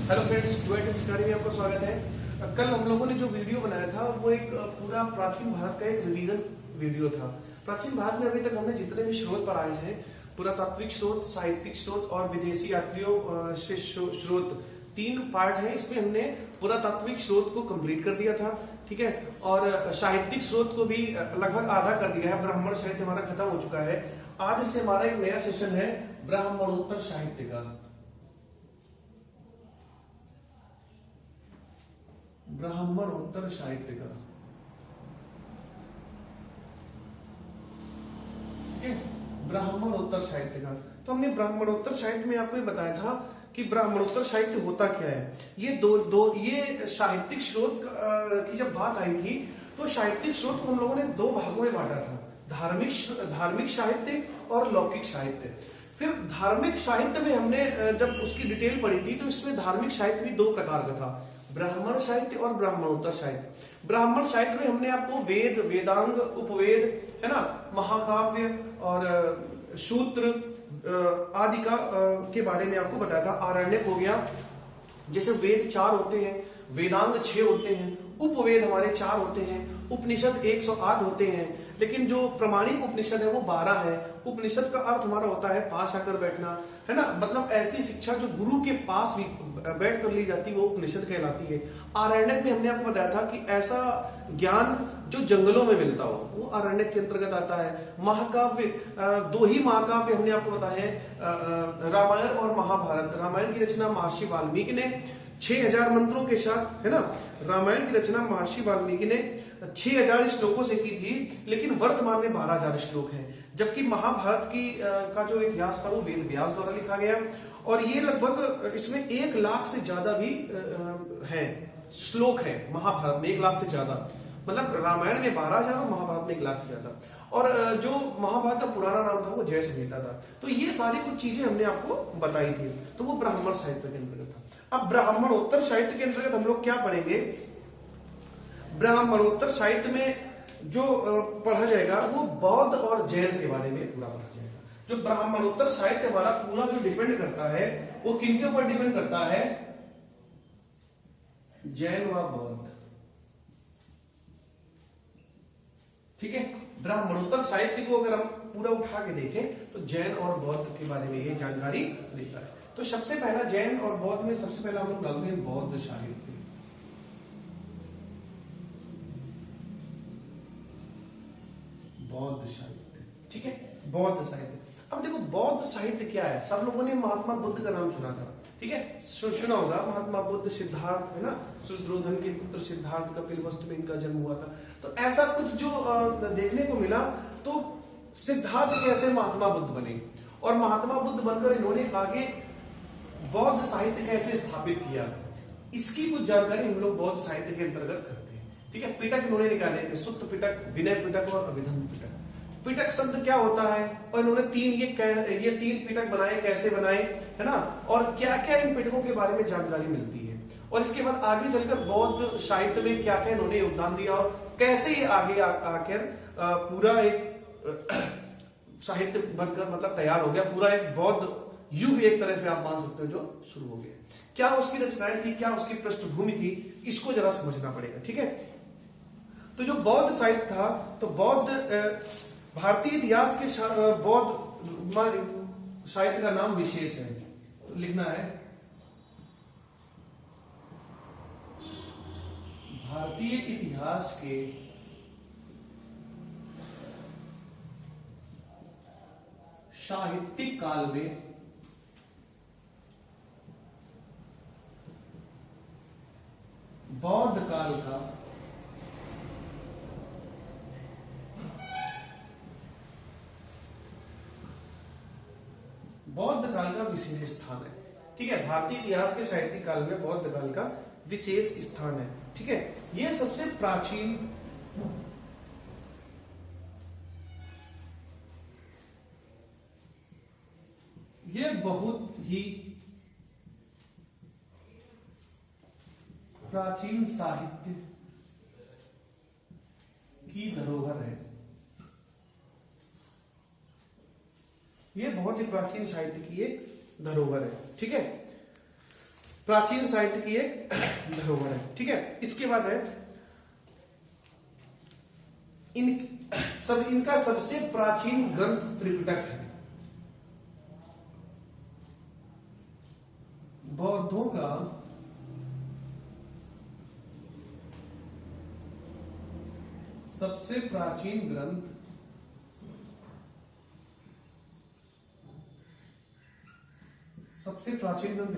Hello friends, duet सरकारी में आपका स्वागत है। कल हम लोगों ने जो वीडियो बनाया था वो एक पूरा प्राचीन भारत का एक रिवीजन वीडियो था। प्राचीन भारत में अभी तक हमने जितने भी स्रोत पढ़ाए हैं, पुरातात्विक स्रोत, साहित्यिक स्रोत और विदेशी यात्रियों से स्रोत, 3 पार्ट है। इसमें हमने पुरातात्विक स्रोत को कंप्लीट कर दिया था, ठीक है, और साहित्यिक स्रोत को भी लगभग आधा कर दिया है। ब्राह्मण साहित्य हमारा खत्म हो चुका है। आज से हमारा एक नया सेशन है ब्राह्मणोत्तर साहित्य का। ब्राह्मणोत्तर साहित्य का, ठीक है, ब्राह्मणोत्तर साहित्य का। तो हमने ब्राह्मणोत्तर साहित्य में आपको ये बताया था कि ब्राह्मणोत्तर साहित्य होता क्या है। ये ये साहित्यिक स्रोत की जब बात आई थी तो साहित्यिक स्रोत को हम लोगों ने 2 भागों में बांटा था, धार्मिक साहित्य और लौकिक साहित्य। फिर धार्मिक साहित्य में हमने जब उसकी डिटेल पढ़ी थी तो इसमें धार्मिक साहित्य भी 2 प्रकार का था, ब्राह्मण साहित्य और ब्राह्मणोत्तर साहित्य। ब्राह्मण साहित्य में हमने आपको वेद, वेदांग, उपवेद, है ना, महाकाव्य और सूत्र आदि का के बारे में आपको बताया था। आरण्यक हो गया, जैसे वेद 4 होते हैं, वेदांग 6 होते हैं, उपवेद हमारे 4 होते हैं, उपनिषद 108 होते हैं, लेकिन जो प्रमाणिक उपनिषद है वो 12 है। उपनिषद का अर्थ हमारा होता है पास आकर बैठना, है ना, मतलब ऐसी शिक्षा जो गुरु के पास भी बैठ कर ली जाती है वो उपनिषद कहलाती है। आरण्यक में हमने आपको बताया था कि ऐसा ज्ञान जो जंगलों में मिलता हो वो आरण्यक के अंतर्गत आता है। महाकाव्य 2 ही महाकाव्य हमने आपको बताया है, रामायण और महाभारत। रामायण की रचना महर्षि वाल्मीकि ने 6000 मंत्रों के साथ, है ना, रामायण की रचना महर्षि वाल्मीकि ने 6000 श्लोकों से की थी, लेकिन वर्तमान में 12000 श्लोक हैं। जबकि महाभारत की का जो इतिहास था वो वेद व्यास द्वारा लिखा गया, और ये लगभग इसमें 1 लाख से ज्यादा भी है श्लोक है महाभारत में, 1 लाख से ज्यादा। मतलब रामायण में 12000 और महाभारत में 1 लाख से ज्यादा। और जो महाभारत का पुराना नाम था वो जय संहिता था। तो ये सारी कुछ चीजें हमने आपको बताई थी, तो वो ब्राह्मण साहित्य के अंतर्गत था। अब ब्राह्मणोत्तर साहित्य के अंतर्गत हम लोग क्या पढ़ेंगे? ब्राह्मणोत्तर साहित्य में जो पढ़ा जाएगा वो बौद्ध और जैन के बारे में पूरा पढ़ा जाएगा। जो ब्राह्मणोत्तर साहित्य हमारा पूरा जो डिपेंड करता है वो किनके ऊपर डिपेंड करता है? जैन व बौद्ध, ठीक है। ब्राह्मणोत्तर साहित्य को अगर हम पूरा उठा के देखें तो जैन और बौद्ध के बारे में ये जानकारी देता है। तो सबसे पहला जैन और बौद्ध में सबसे पहला हम लोग डालते हैं बौद्ध साहित्य। बौद्ध साहित्य, ठीक है, बौद्ध साहित्य। अब देखो बौद्ध साहित्य क्या है। सब लोगों ने महात्मा बुद्ध का नाम सुना था, ठीक है, सुना होगा। महात्मा बुद्ध, सिद्धार्थ, है ना, शूद्रोधन के पुत्र सिद्धार्थ, कपिलवस्तु में इनका जन्म हुआ था। तो ऐसा कुछ जो देखने को मिला, तो सिद्धार्थ कैसे महात्मा बुद्ध बने और महात्मा बुद्ध बनकर इन्होंने आगे बौद्ध साहित्य कैसे स्थापित किया, इसकी कुछ जानकारी हम लोग बौद्ध साहित्य के अंतर्गत करते हैं, ठीक है। पिटक इन्होंने निकाले थे, सुत्त पिटक, विनय पिटक और अभिधम्म पिटक। पिटक शब्द क्या होता है और इन्होंने 3 पिटक बनाए, कैसे बनाए, है ना, और क्या क्या इन पिटकों के बारे में जानकारी मिलती है, और इसके बाद आगे चलकर बौद्ध साहित्य में क्या क्या इन्होंने योगदान दिया और कैसे ये आगे आकर पूरा एक साहित्य बनकर मतलब तैयार हो गया। पूरा एक बौद्ध युग एक तरह से आप मान सकते हो जो शुरू हो गया। क्या उसकी रचनाएं थी, क्या उसकी पृष्ठभूमि थी, इसको जरा समझना पड़ेगा, ठीक है। तो जो बौद्ध साहित्य था, तो बौद्ध भारतीय इतिहास के बौद्ध साहित्य का नाम विशेष है, तो लिखना है भारतीय इतिहास के साहित्यिक काल में बौद्ध काल का विशेष स्थान है, ठीक है। भारतीय इतिहास के साहित्यिक काल में बौद्ध काल का विशेष स्थान है, ठीक है। यह सबसे प्राचीन बहुत ही प्राचीन साहित्य की धरोहर है। ये बहुत ही प्राचीन साहित्य की एक धरोहर है, ठीक है। प्राचीन साहित्य की एक धरोहर है। ठीक है, इसके बाद है इनका सबसे प्राचीन ग्रंथ त्रिपिटक है। बौद्धों का सबसे प्राचीन ग्रंथ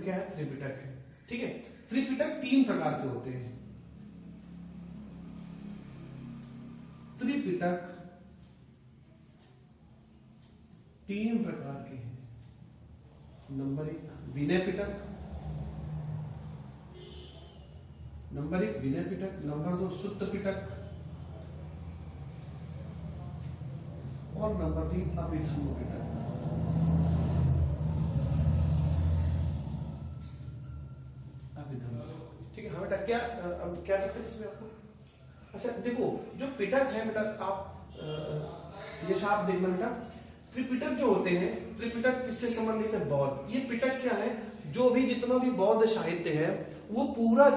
क्या है? त्रिपिटक है। ठीक है, त्रिपिटक 3 प्रकार के होते हैं। त्रिपिटक 3 प्रकार के हैं। नंबर 1 विनय पिटक, नंबर 2 सुत्त पिटक और नंबर 3 अभिधम्म पिटक। ठीक है, हाँ बेटा, क्या दिक्कत इसमें आपको? अच्छा देखो, जो पिटक है बेटा, आप ये आप देखना बेटा, त्रिपिटक जो होते हैं, त्रिपिटक किससे संबंधित है? बौद्ध। ये पिटक क्या है? जो भी जितना भी बौद्ध साहित्य है वो पूरा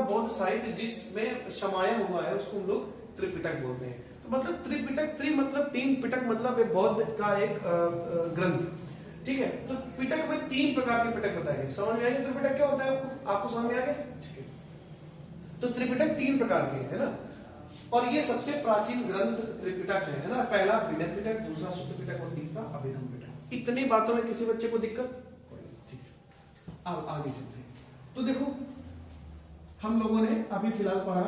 बौद्ध साहित्य जिसमें समाया हुआ है उसको हम लोग त्रिपिटक बोलते हैं। तो मतलब त्रिपिटक, मतलब 3, पिटक मतलब बौद्ध का एक ग्रंथ। ठीक है, तो पिटक में 3 प्रकार के पिटक बताए गए। समझ में आ गया त्रिपिटक क्या होता है? आपको समझ में आ गया? ठीक है, तो त्रिपिटक 3 प्रकार के है ना, और ये सबसे प्राचीन ग्रंथ त्रिपिटक है ना। पहला विनय पिटक, दूसरा सुत्त पिटक और तीसरा अभिधम्म पिटक। इतनी बातों में किसी बच्चे को दिक्कत? ठीक है, अब आगे चलते हैं। तो देखो, हम लोगों ने अभी फिलहाल पढ़ा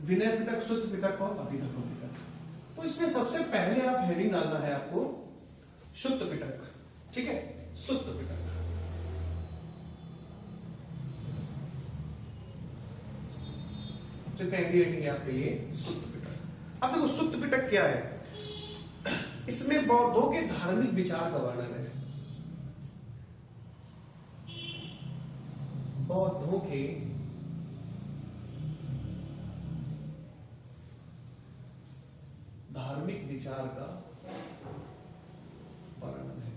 विनय पिटक, सुत्त पिटक और अभिधम्म पिटक। तो इसमें सबसे पहले आप हेडिंग डालना है आपको सुत्त पिटक। ठीक है, सुत्त पिटक। सबसे पहली हेडिंग है आपके लिए सुत्त पिटक। अब देखो, सुत्त पिटक क्या है? इसमें बौद्धों के धार्मिक विचार का वर्णन है। बौद्धों के धार्मिक विचार का वर्णन है।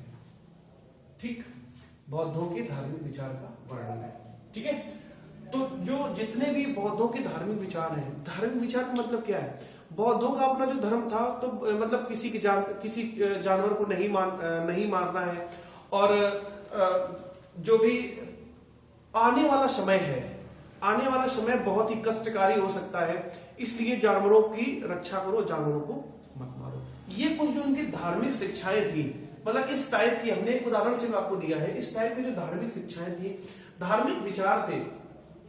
ठीक, बौद्धों के धार्मिक विचार का वर्णन है। ठीक है, तो जो जितने भी बौद्धों के धार्मिक विचार हैं, धार्मिक विचार का मतलब क्या है? बौद्धों का अपना जो धर्म था, तो मतलब किसी जानवर को नहीं मारना है, और जो भी आने वाला समय है, आने वाला समय बहुत ही कष्टकारी हो सकता है, इसलिए जानवरों की रक्षा करो, जानवरों को मत मारो। ये कुछ जो उनकी धार्मिक शिक्षाएं थी, मतलब इस टाइप की, हमने एक उदाहरण से आपको दिया है, इस टाइप की जो धार्मिक शिक्षाएं थी, धार्मिक विचार थे,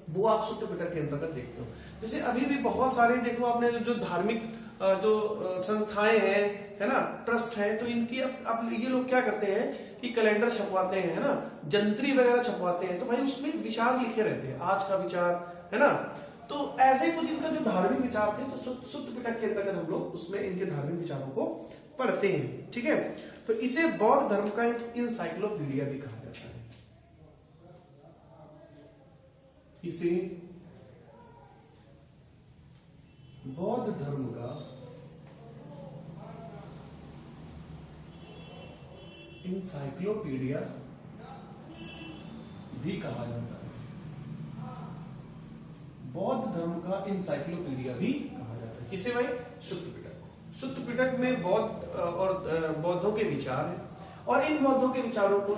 वो आप सुत्त पिटक के अंतर्गत देखते हो। जैसे अभी भी बहुत सारे देखो आपने जो धार्मिक जो संस्थाएं हैं, है ना, ट्रस्ट है, तो इनकी अब ये लोग क्या करते हैं कि कैलेंडर छपवाते हैं, है ना, जंत्री वगैरह छपवाते हैं, तो भाई उसमें विचार लिखे रहते हैं, आज का विचार, है ना। तो ऐसे कुछ इनका जो धार्मिक विचार थे, तो सुत्त पिटक के अंतर्गत हम लोग उसमें इनके धार्मिक विचारों को पढ़ते हैं। ठीक है, तो इसे बौद्ध धर्म का एक इंसाइक्लोपीडिया भी कहा जाता है। इसे बौद्ध धर्म का इंसाइक्लोपीडिया भी कहा जाता है। बौद्ध धर्म का इंसाइक्लोपीडिया भी कहा जाता है। किसे भाई? सुत्त पिटक। सुत्त पिटक में बौद्ध और बौद्धों के विचार है, और इन बौद्धों के विचारों को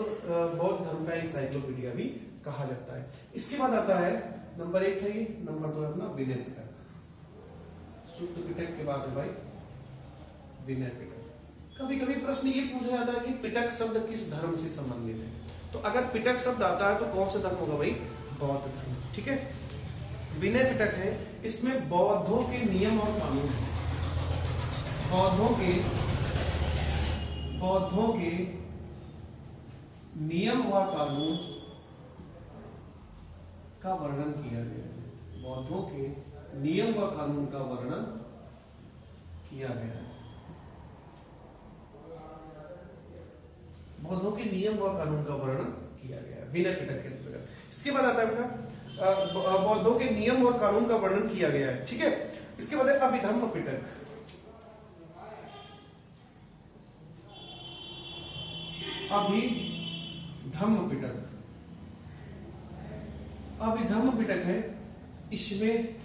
बौद्ध धर्म का इंसाइक्लोपीडिया भी कहा जाता है। इसके बाद आता है नंबर 1 है ये, नंबर 2 है अपना विनय पिटक। सुत्त पिटक के बाद है भाई विनय पिटक। कभी कभी प्रश्न ये पूछा जाता है कि पिटक शब्द किस धर्म से संबंधित है, तो अगर पिटक शब्द आता है तो कौन सा धर्म होगा भाई? बौद्ध धर्म। ठीक है, विनय पिटक है, इसमें बौद्धों के नियम और कानून है। बौद्धों के नियम और कानून का वर्णन किया गया है। बौद्धों के नियम व कानून का वर्णन किया गया है। बौद्धों के नियम व कानून का वर्णन किया गया है विनय पिटक के अंतर्गत। इसके बाद आता है बेटा बौद्धों के नियम और कानून का वर्णन किया गया है। ठीक है, इसके बाद है अभिधम्म पिटक। अभिधम्म पिटक अभिधम्म पिटक है, इसमें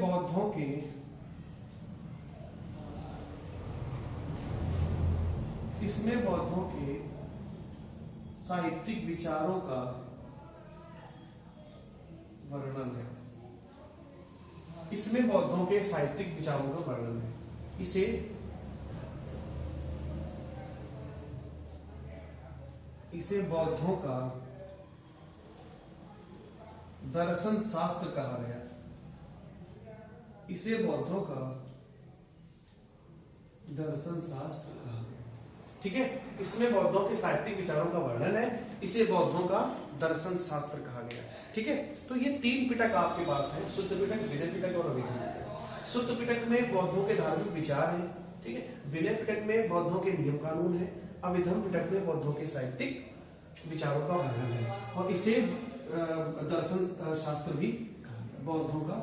बौद्धों के साहित्यिक विचारों का वर्णन है। इसमें बौद्धों के साहित्यिक विचारों का वर्णन है। इसे बौद्धों का दर्शन शास्त्र कहा गया। इसे बौद्धों का दर्शन शास्त्र कहा गया। ठीक है, इसमें बौद्धों के साहित्यिक विचारों का वर्णन है, इसे बौद्धों का दर्शन शास्त्र कहा गया। ठीक है, तो ये 3 पिटक आपके पास है, शुद्ध पिटक, विनय पिटक और अभिधम्म पिटक। शुद्ध पिटक में बौद्धों के धार्मिक विचार हैं, ठीक है। विनय पिटक में बौद्धों के नियम कानून है। अभिधम्म पिटक में बौद्धों के साहित्यिक विचारों का वर्णन है, और इसे दर्शन शास्त्र भी, बौद्धों का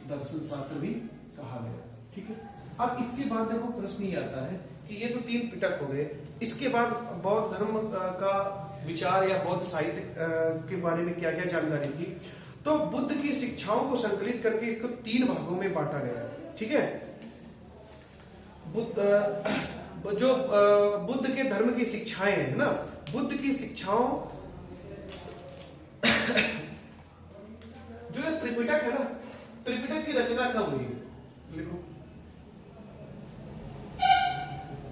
दर्शन शास्त्र भी कहा गया। ठीक है, अब इसके बाद देखो प्रश्न ये आता है कि ये तो 3 पिटक हो गए, इसके बाद बौद्ध धर्म का विचार या बौद्ध साहित्य के बारे में क्या क्या जानकारी थी। तो बुद्ध की शिक्षाओं को संकलित करके इसको 3 भागों में बांटा गया। ठीक है, बुद्ध के धर्म की शिक्षाएं है ना, बुद्ध की शिक्षाओं जो ये त्रिपिटक है ना, त्रिपिटक की रचना कब हुई, लिखो।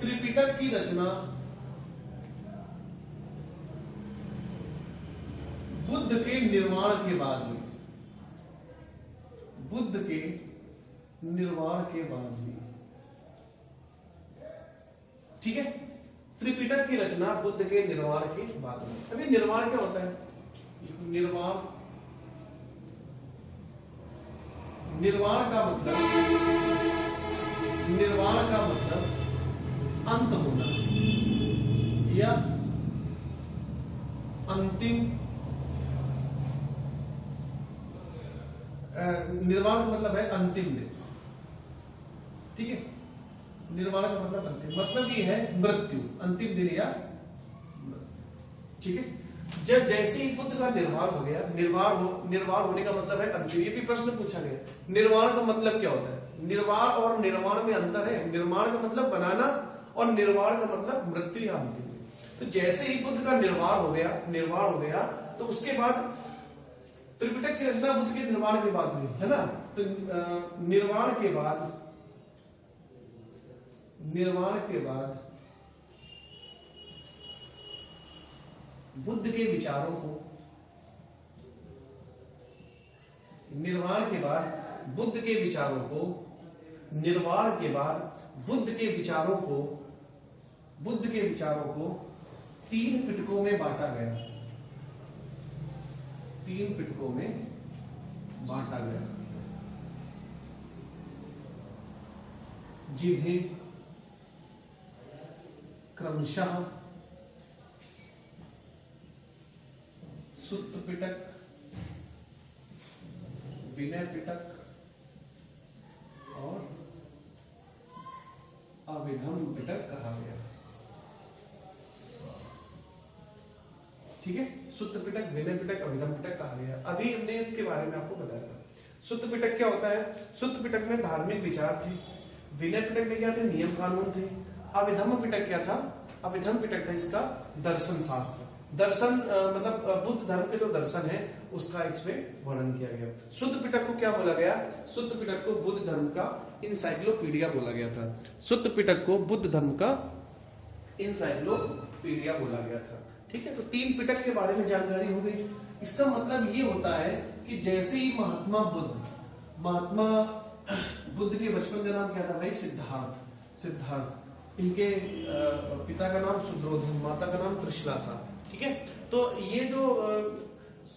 त्रिपिटक की रचना बुद्ध के निर्वाण के बाद हुई। बुद्ध के निर्वाण के बाद हुई। ठीक है, त्रिपिटक की रचना बुद्ध के निर्वाण के बाद हुई। अभी निर्वाण क्या होता है? निर्वाण, निर्वाण का मतलब अंत होना या अंतिम। निर्वाण का मतलब है अंतिम दिन। ठीक है, निर्वाण का मतलब अंतिम, मतलब ये है मृत्यु, अंतिम दिन या। ठीक है, जब जैसे ही बुद्ध का निर्वाण हो गया, निर्वाण होने का मतलब है अंतिम। ये भी प्रश्न पूछा गया, निर्वाण का मतलब क्या होता है? निर्वाण और निर्माण में अंतर है। निर्माण का मतलब बनाना और निर्वाण का मतलब मृत्यु या अंतिम। तो जैसे ही बुद्ध का निर्वाण हो गया तो उसके बाद त्रिपिटक की रचना बुद्ध के निर्वाण के बाद हुई, है ना। तो निर्वाण के बाद बुद्ध के विचारों को, निर्वाण के बाद बुद्ध के विचारों को, निर्वाण के बाद बुद्ध के विचारों को 3 पिटकों में बांटा गया। 3 पिटकों में बांटा गया, जिन्हें क्रमशः सुत्त पिटक, विनय पिटक और अभिधम्म पिटक कहा गया। ठीक है, सुत्त पिटक, विनय पिटक, अभिधम्म पिटक कहा गया। अभी हमने इसके बारे में आपको बताया था। सुत्त पिटक क्या होता है? सुत्त पिटक में धार्मिक विचार थे। विनय पिटक में क्या थे? नियम कानून थे। अभिधम्म पिटक क्या था? अभिधम्म पिटक था इसका दर्शन शास्त्र। दर्शन मतलब बुद्ध धर्म के जो दर्शन है उसका इसमें वर्णन किया गया। सुत्त पिटक को क्या बोला गया? सुत्त पिटक को बुद्ध धर्म का इंसाइक्लोपीडिया बोला गया था। सुत्त पिटक को बुद्ध धर्म का इंसाइक्लोपीडिया बोला गया था। ठीक है, तो 3 पिटक के बारे में जानकारी हो गई। इसका मतलब ये होता है कि जैसे ही महात्मा बुद्ध के बचपन का नाम क्या था भाई? सिद्धार्थ। इनके पिता का नाम शुद्धोधन, माता का नाम त्रिशला था। ठीक है, तो ये जो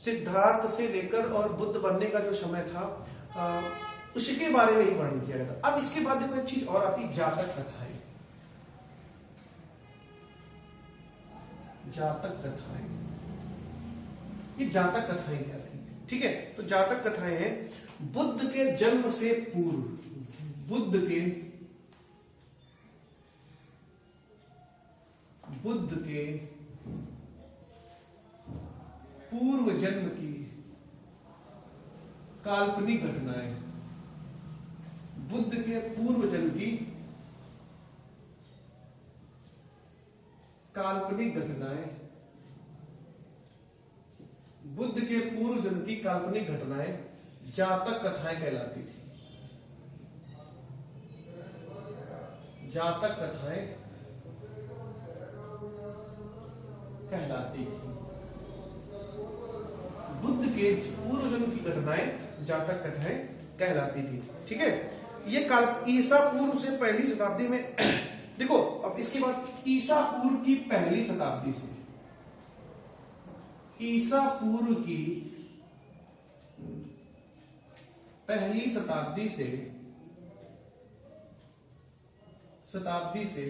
सिद्धार्थ से लेकर और बुद्ध बनने का जो समय था उसके बारे में ही वर्णन किया गया था। अब इसके बाद देखो एक चीज और आती, जातक कथाएं। जातक कथाएं, ये जातक कथाएं क्या थी? ठीक है, तो जातक कथाएं हैं बुद्ध के जन्म से पूर्व, बुद्ध के पूर्व जन्म की काल्पनिक घटनाएं, बुद्ध के पूर्व जन्म की काल्पनिक घटनाएं, बुद्ध के पूर्व जन्म की काल्पनिक घटनाएं जातक कथाएं कहलाती थी। जातक कथाएं कहलाती थी। बुद्ध के पूर्व जन्म की घटनाएं जातक कथाएं कहलाती थी। ठीक है, ये ईसा पूर्व से पहली शताब्दी में देखो, अब इसके बाद ईसा पूर्व की पहली शताब्दी से, ईसा पूर्व की पहली शताब्दी से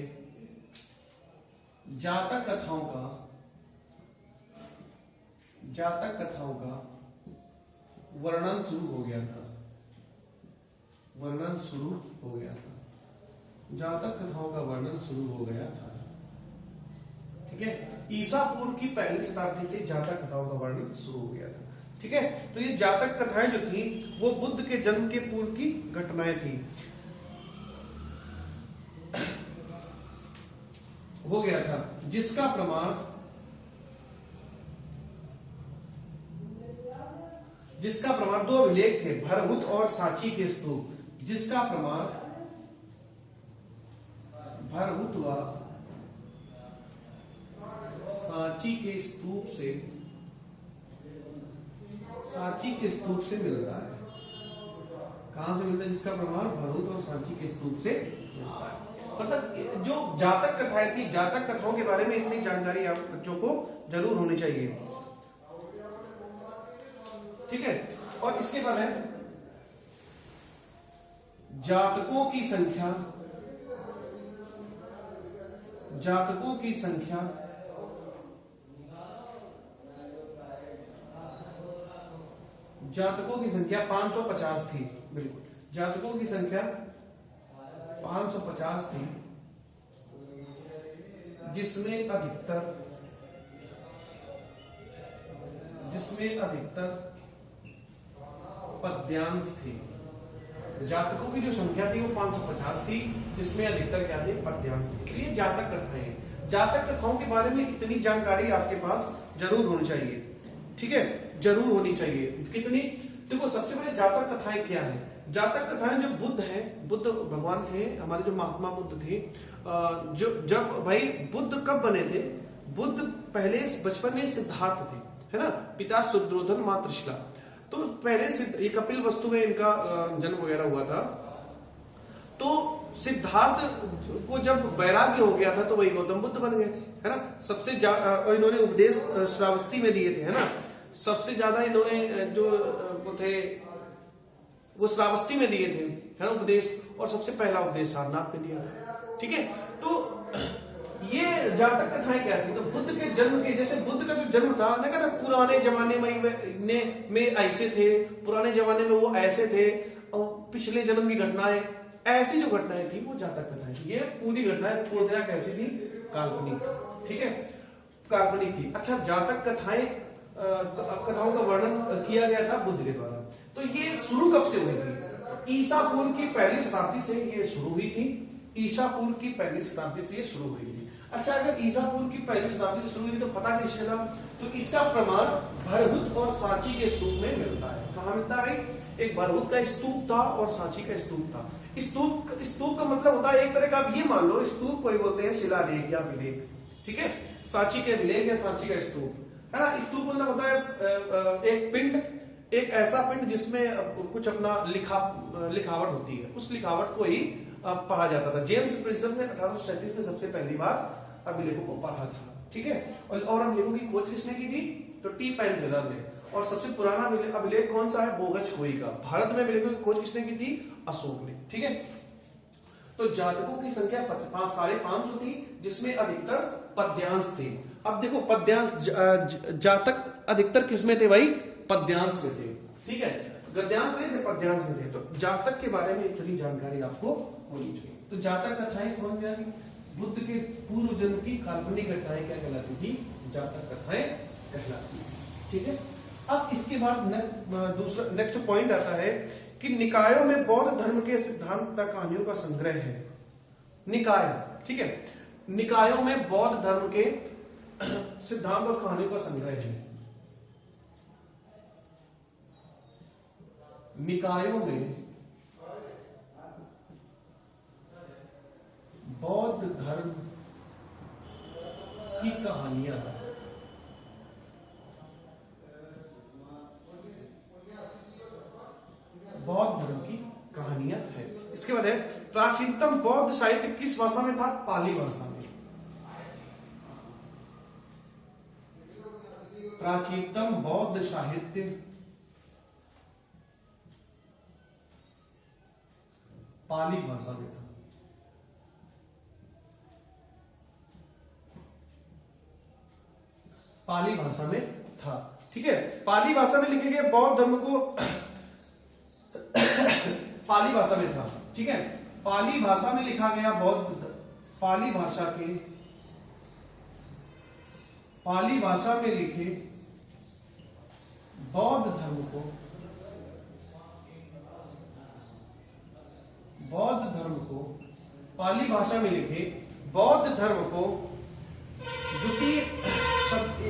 जातक कथाओं का वर्णन शुरू हो गया था। जातक कथाओं का वर्णन शुरू हो गया था। ठीक है, ईसा पूर्व की पहली शताब्दी से जातक कथाओं का वर्णन शुरू हो गया था। ठीक है, तो ये जातक कथाएं जो थी वो बुद्ध के जन्म के पूर्व की घटनाएं थी। हो गया था, जिसका प्रमाण दो अभिलेख थे, भरहुत और सांची के स्तूप, जिसका प्रमाण भरहुत व सांची के स्तूप से मिलता है। कहां से मिलता है? जिसका प्रमाण भरहुत और सांची के स्तूप से मिलता है। मतलब जो जातक कथाएं थी, जातक कथाओं के बारे में इतनी जानकारी आप बच्चों को जरूर होनी चाहिए। ठीक है, और इसके बाद है जातकों की संख्या जातकों की संख्या 550 थी। बिल्कुल, जातकों की संख्या 550 थी, जिसमें अधिकतर पद्यांश थी। जातकों की जो संख्या थी वो 550 थी, जिसमें अधिकतर क्या थे? पद्यांश थे। तो ये जातक कथाएं, जातक कथाओं के बारे में इतनी जानकारी आपके पास जरूर होनी चाहिए। ठीक है, जरूर होनी चाहिए। कितनी? देखो, सबसे पहले जातक कथाएं क्या है? जातक कथाएं जो बुद्ध है, बुद्ध भगवान थे, हमारे जो महात्मा बुद्ध थे, जो जब भाई बुद्ध कब बने थे? बुद्ध पहले बचपन में सिद्धार्थ थे, है ना, पिता शुद्धोधन मां त्रिशला। तो पहले ये कपिल वस्तु में इनका जन्म वगैरह हुआ था। तो सिद्धार्थ को जब वैराग्य हो गया था तो वही गौतम बुद्ध बन गए थे, है ना। सबसे इन्होंने उपदेश श्रावस्ती में दिए थे, है ना। सबसे ज्यादा इन्होंने जो थे वो श्रावस्ती में दिए थे, है ना, उपदेश। और सबसे पहला उपदेश सारनाथ में दिया था। ठीक है, तो ये जातक कथाएं क्या थी? तो बुद्ध के जन्म के, जैसे बुद्ध का जो जन्म था ना, कहता पुराने जमाने में ऐसे थे, पुराने जमाने में वो ऐसे थे, और पिछले जन्म की घटनाएं, ऐसी जो घटनाएं थी वो जातक कथाएं थी। ये पूरी घटनाएं पूर्णतः कैसी थी? काल्पनिक। ठीक है, काल्पनिक थी। अच्छा, जातक कथाओं का वर्णन किया गया था बुद्ध के द्वारा। तो ये शुरू कब से हुई थी? ईसा पूर्व की पहली शताब्दी से ये शुरू हुई थी। ईसा पूर्व की पहली शताब्दी से ये शुरू हुई थी। अच्छा, अगर ईसा पूर्व की पहली शताब्दी से शुरू हुई तो पता किससे चला? तो इसका प्रमाण भरहुत और सांची के स्तूप में मिलता है। कहां मिलता है भाई? एक भरहुत का स्तूप था और सांची का स्तूप था। स्तूप का मतलब होता है एक तरह का, आप ये मान लो, स्तूप को ही बोलते हैं शिलालेख या विलेख। ठीक है, सांची के विलेख या सांची का स्तूप, है ना। स्तूप मतलब होता है एक पिंड, एक ऐसा पिंड जिसमें कुछ अपना लिखावट होती है, उस लिखावट को ही पढ़ा जाता था। जेम्स प्रिंसम ने 1837 में सबसे पहली बार अभिलेखों को पढ़ा था। ठीक है, और अभिलेखों की खोज किसने की थी? तो टी पेन ने। और सबसे पुराना अभिलेख कौन सा है? बोगच खोई का। भारत में अभिलेखों की खोज किसने की थी? अशोक ने। ठीक है, तो जातकों की संख्या 550 थी, जिसमें अधिकतर पद्यांश थे। अब देखो, पद्यांश, जातक अधिकतर किसमें थे भाई? पद्यांश में थे। ठीक है, गद्यांश में थे, पद्यांश में थे। तो जातक के बारे में इतनी जानकारी आपको होनी चाहिए। तो जातक कथाएं समझ में आ गई। बुद्ध के पूर्व जन्म की काल्पनिक घटनाएं क्या कहलाती थी? जातक कथाएं कहलाती थी। ठीक है, अब इसके बाद दूसरा नेक्स्ट पॉइंट आता है कि निकायों में बौद्ध धर्म के सिद्धांत तथा कहानियों का संग्रह है। निकाय, ठीक है, निकायों में बौद्ध धर्म के सिद्धांत और कहानियों का संग्रह है। निकायों में बौद्ध धर्म की कहानियां, बौद्ध धर्म की कहानियां है। इसके बाद है प्राचीनतम बौद्ध साहित्य किस भाषा में था? पाली भाषा में। प्राचीनतम बौद्ध साहित्य पाली भाषा में था। पाली भाषा में था। ठीक है, पाली भाषा में लिखे गए बौद्ध धर्म को पाली भाषा में था। ठीक है, पाली भाषा में लिखा गया बौद्ध, पाली भाषा में लिखे बौद्ध धर्म को, पाली भाषा में लिखे बौद्ध धर्म को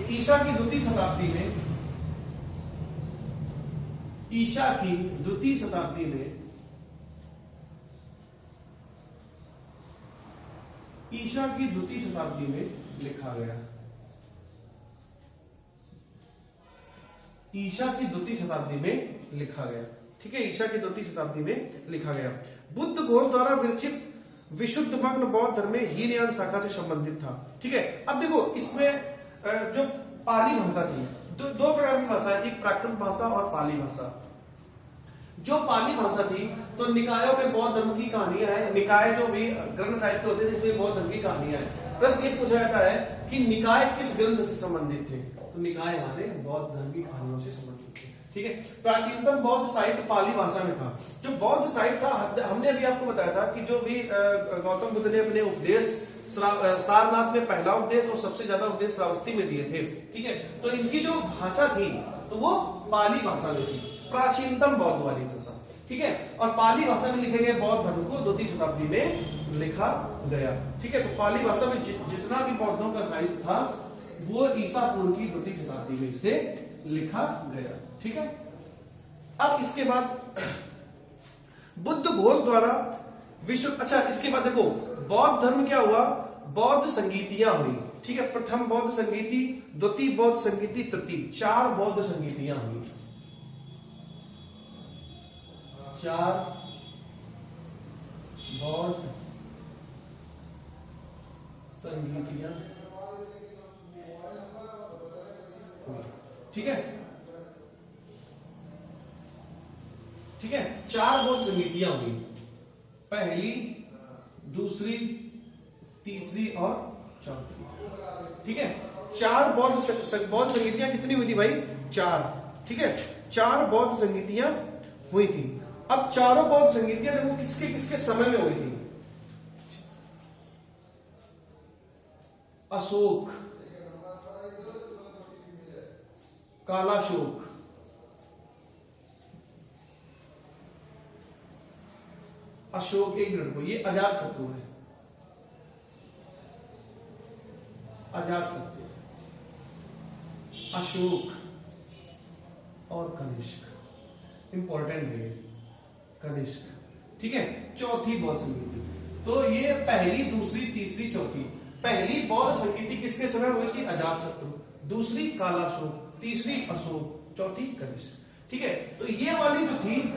ईसा की द्वितीय शताब्दी में, ईसा की द्वितीय शताब्दी में लिखा गया। ईसा की द्वितीय शताब्दी में लिखा गया। ठीक है, ईसा की द्वितीय शताब्दी में लिखा गया। बुद्ध घोष द्वारा विरचित विशुद्ध मग्न बौद्ध धर्म में हीनयान शाखा से संबंधित था। ठीक है, अब देखो इसमें जो पाली भाषा थी, दो प्रकार की भाषाएं थी, प्राकृत भाषा और पाली भाषा। जो पाली भाषा थी तो निकायों में बौद्ध धर्म की कहानियां है। निकाय जो भी ग्रंथ टाइप के होते थे इसमें बौद्ध धर्म की कहानियां है। प्रश्न ये पूछा जाता है कि निकाय किस ग्रंथ से संबंधित थे? तो निकाय हमारे बौद्ध धर्म की कहानियों से संबंधित थे। ठीक है, प्राचीनतम बौद्ध साहित्य पाली भाषा में था। जो बौद्ध साहित्य था, हमने अभी आपको बताया था कि जो भी गौतम बुद्ध ने अपने उपदेश सारनाथ में पहला उपदेश और सबसे ज्यादा उपदेश श्रावस्ती में दिए थे। ठीक है, तो इनकी जो भाषा थी तो वो पाली भाषा में थी, प्राचीनतम बौद्ध वाली भाषा। ठीक है, और पाली भाषा में लिखे गए बौद्ध धर्म को द्वितीय शताब्दी में लिखा गया। ठीक है, तो पाली भाषा में जितना भी बौद्धों का साहित्य था वो ईसा पूर्व की द्वितीय शताब्दी में इसे लिखा गया। ठीक है, अब इसके बाद बुद्ध घोष द्वारा विश्व, अच्छा इसके बाद देखो बौद्ध धर्म क्या हुआ? बौद्ध संगीतियां हुई। ठीक है, प्रथम बौद्ध संगीति, द्वितीय बौद्ध संगीति, तृतीय, 4 बौद्ध संगीतियां हुई। 4 बौद्ध संगीतियां। ठीक है, ठीक है, 4 बौद्ध संगीतियां हुई, पहली, दूसरी, तीसरी और चौथी। ठीक है, 4 बौद्ध संगीतियां कितनी हुई थी भाई? 4। ठीक है, 4 बौद्ध संगीतियां हुई थी। अब चारों बौद्ध संगीतियां देखो किसके किसके समय में हुई थी? अशोक, कालाशोक, अशोक, एक मिनट को, ये अजातशत्रु है, अजातशत्रु, अशोक और कनिष्क। इंपॉर्टेंट है कनिष्क। ठीक है, चौथी बौद्ध संगीति, तो ये पहली, दूसरी, तीसरी, चौथी। पहली बौद्ध संगीति किसके समय हुई थी? अजातशत्रु। दूसरी कालाशोक, तीसरी अशोक, चौथी कनिष्क। ठीक है, तो ये वाली जो थी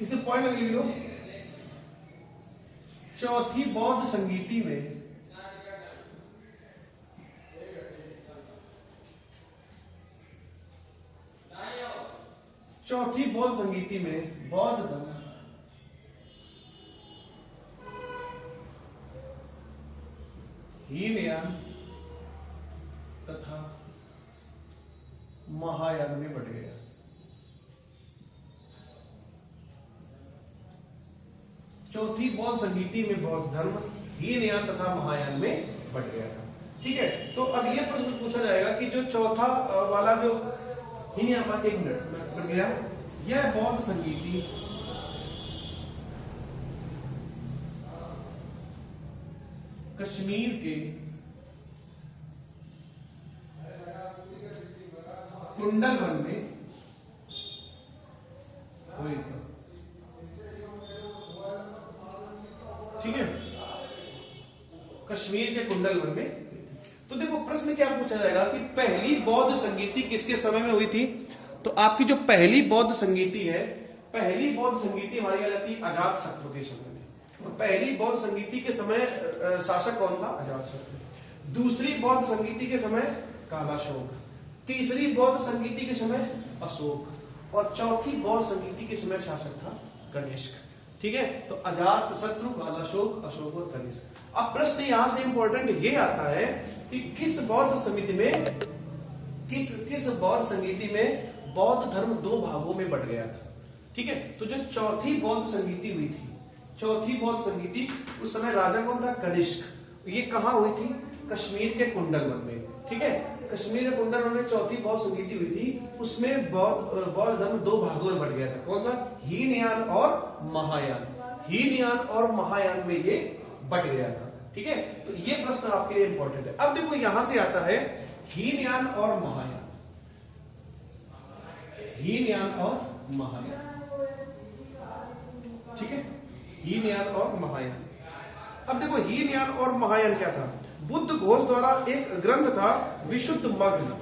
इसे पॉइंट लिख लो। चौथी बौद्ध संगीति में बौद्ध धर्म हीनयान तथा महायान में बट गया। चौथी बौद्ध संगीति में बौद्ध धर्म हीनयान तथा महायान में बट गया था। ठीक है, तो अब ये प्रश्न पूछा जाएगा कि जो चौथा वाला जो हीनयान, एक मिनट बन गया, यह बौद्ध संगीति कश्मीर के कुंडल वन में हुई थी। ठीक है, कश्मीर के कुंडल वन में। तो देखो प्रश्न क्या पूछा जाएगा कि पहली बौद्ध संगीति किसके समय में हुई थी। तो आपकी जो पहली बौद्ध संगीति है, पहली बौद्ध संगीति हमारी आ जाती है अजात शत्रु के समय में। तो पहली बौद्ध संगीति के समय शासक कौन था? अजात शत्रु। दूसरी बौद्ध संगीति के समय कालाशोक। तीसरी बौद्ध संगीति के समय अशोक। और चौथी बौद्ध संगीति के समय शासक था कनिष्क। ठीक है, तो अजात शत्रु, कालाशोक, अशोक और कनिष्क। अब प्रश्न यहां से इंपॉर्टेंट ये आता है कि किस बौद्ध समिति में, किस बौद्ध संगीति में बौद्ध धर्म दो भागों में बट गया था। ठीक है, तो जो चौथी बौद्ध संगीति हुई थी, चौथी बौद्ध संगीति, उस समय राजा कौन था? कनिष्क। ये कहां हुई थी? कश्मीर के कुंडल वन में। ठीक है, कश्मीर के कुंडल वन में चौथी बौद्ध संगीति हुई थी। उसमें बौद्ध धर्म दो भागों में बट गया था। कौन सा? हीनयान और महायान। हीनयान और महायान में ये बट गया था। ठीक है, तो ये प्रश्न आपके लिए इंपॉर्टेंट है। अब देखो यहां से आता है हीनयान और महायान, हीनयान और महायान। ठीक है, हीनयान और महायान। अब देखो हीनयान और महायान क्या था? बुद्ध घोष द्वारा एक ग्रंथ था विशुद्ध मग्न।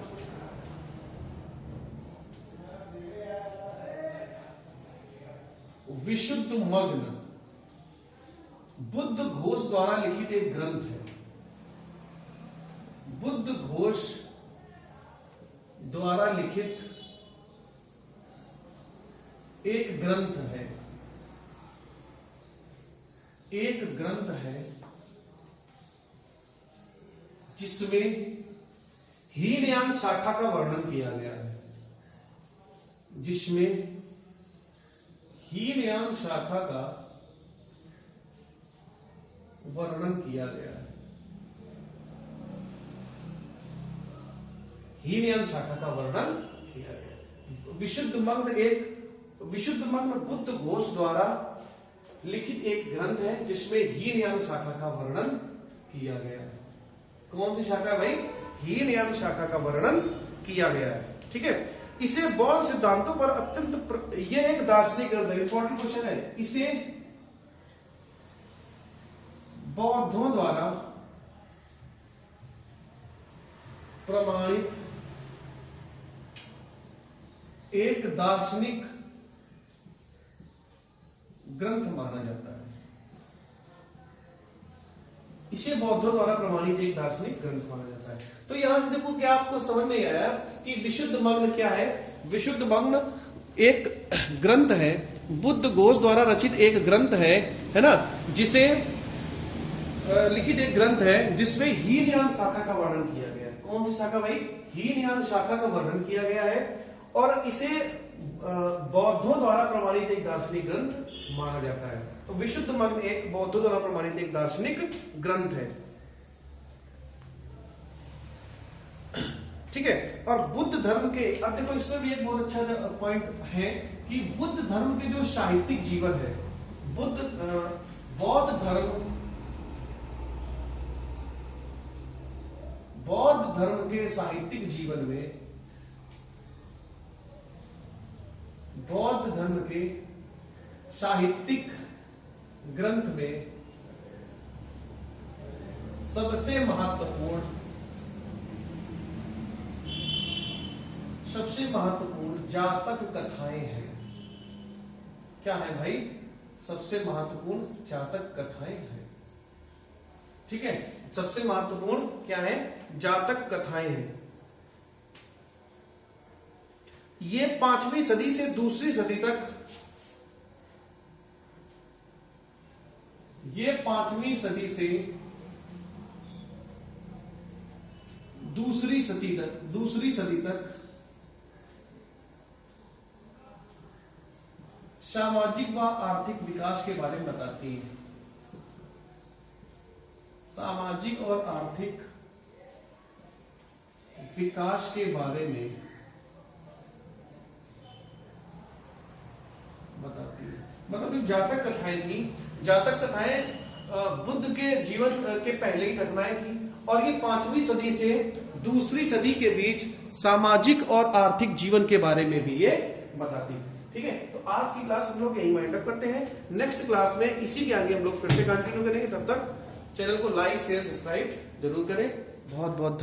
विशुद्ध मग्न बुद्ध घोष द्वारा लिखित एक ग्रंथ है। बुद्ध घोष द्वारा लिखित एक ग्रंथ है, एक ग्रंथ है जिसमें हीनयान शाखा का वर्णन किया गया है, जिसमें हीनयान शाखा का वर्णन किया गया है। हीनयान शाखा का वर्णन किया गया। विशुद्ध मग्न बुद्ध घोष द्वारा लिखित एक ग्रंथ है जिसमें हीनयान शाखा का वर्णन किया गया है। कौन सी शाखा भाई? हीनयान शाखा का वर्णन किया गया है। ठीक है, इसे बौद्ध सिद्धांतों पर अत्यंत यह एक दार्शनिक ग्रंथ है। इंपॉर्टेंट क्वेश्चन है, इसे बौद्धों द्वारा प्रमाणित एक दार्शनिक ग्रंथ माना जाता है। इसे बौद्धों द्वारा प्रमाणित एक दार्शनिक ग्रंथ माना जाता है। तो यहां से देखो क्या आपको समझ में आया कि विशुद्ध मग्न क्या है? विशुद्ध मग्न एक ग्रंथ है, बुद्ध घोष द्वारा रचित एक ग्रंथ है ना, जिसे लिखित एक ग्रंथ है जिसमें हीनयान शाखा का वर्णन किया गया है। कौन सी शाखा भाई? हीनयान शाखा का वर्णन किया गया है और इसे बौद्धों द्वारा प्रमाणित एक दार्शनिक ग्रंथ माना जाता है। तो विशुद्ध मग्न एक बौद्धों द्वारा प्रमाणित एक दार्शनिक ग्रंथ है। ठीक है, और बुद्ध धर्म के, अब देखो इसमें भी एक बहुत अच्छा पॉइंट है कि बुद्ध धर्म के जो साहित्यिक जीवन है, बौद्ध धर्म के साहित्यिक जीवन में, बौद्ध धर्म के साहित्यिक ग्रंथ में सबसे महत्वपूर्ण जातक कथाएं हैं। क्या है भाई? सबसे महत्वपूर्ण जातक कथाएं हैं। ठीक है, सबसे महत्वपूर्ण क्या है? जातक कथाएं हैं। ये 5वीं सदी से दूसरी सदी तक, ये 5वीं सदी से दूसरी सदी तक सामाजिक व आर्थिक विकास के बारे में बताती है। सामाजिक और आर्थिक विकास के बारे में बताती है। मतलब जो जातक कथाएं थी, जातक कथाएं बुद्ध के जीवन के पहले की घटनाएं थी, और ये 5वीं सदी से दूसरी सदी के बीच सामाजिक और आर्थिक जीवन के बारे में भी ये बताती है। ठीक है, तो आज की क्लास हम लोग यही वाइंड अप करते हैं। नेक्स्ट क्लास में इसी के आगे हम लोग फिर से कंटिन्यू करेंगे। तब तक चैनल को लाइक शेयर सब्सक्राइब जरूर करें। बहुत बहुत